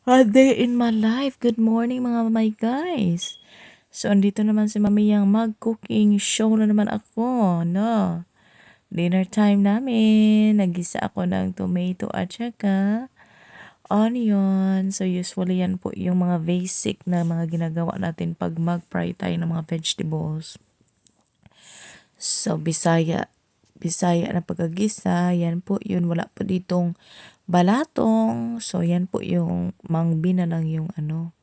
A day in my life. Good morning mga my guys. So, andito naman si Mami yang mag-cooking show na naman ako, no? Dinner time namin. Nagisa ako ng tomato at saka onion. So, usually yan po yung mga basic na mga ginagawa natin pag mag-fry tayo ng mga vegetables. So, Bisaya na pagkagisa, yan po yun. Wala po ditong balatong. So, yan po yung mangbi na lang yung ano.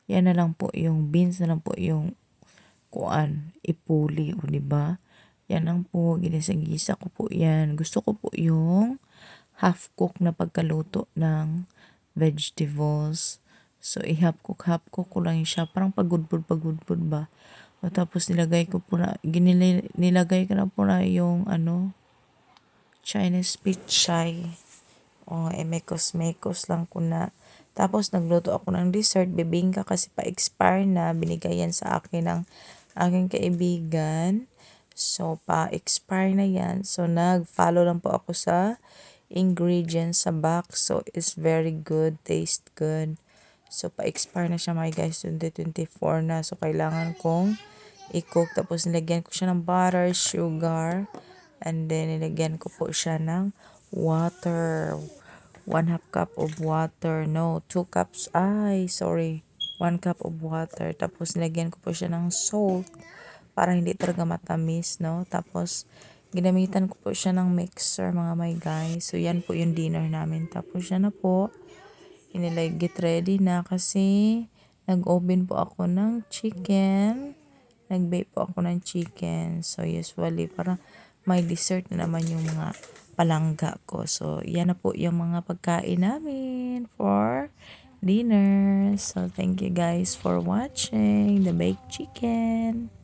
Yan na lang po yung beans na lang po yung kuan, ipuli o di ba? Yan lang po, ginisa-gisa ko po yan. Gusto ko po yung half cook na pagkaluto ng vegetables. So, half cook ko lang siya. Parang pagudpud ba? O tapos nilagay ko po na, nilagay ko na po na yung ano, Chinese pichay. O, mekos-mekos lang ko na. Tapos nagluto ako ng dessert, bibingka kasi pa-expire na. Binigay yan sa akin ng aking kaibigan. So, pa-expire na yan. So, nag-follow lang po ako sa ingredients sa box. So, it's very good, taste good. So, pa-expire na siya mga guys, 2024 na. So, kailangan kong i-cook. Tapos, nilagyan ko siya ng butter, sugar, and then, nilagyan ko po siya ng water. 1/2 cup of water. No, 2 cups. Ay, sorry. 1 cup of water. Tapos, nilagyan ko po siya ng salt para hindi talaga matamis, no? Tapos, ginamitan ko po siya ng mixer, mga my guys. So, yan po yung dinner namin. Tapos, yan na po. Get ready na kasi nag-oven po ako ng chicken. Nag-bake po ako ng chicken. So, usually, para may dessert na naman yung mga palangga ko. So, yan na po yung mga pagkain namin for dinner. So, thank you guys for watching the baked chicken.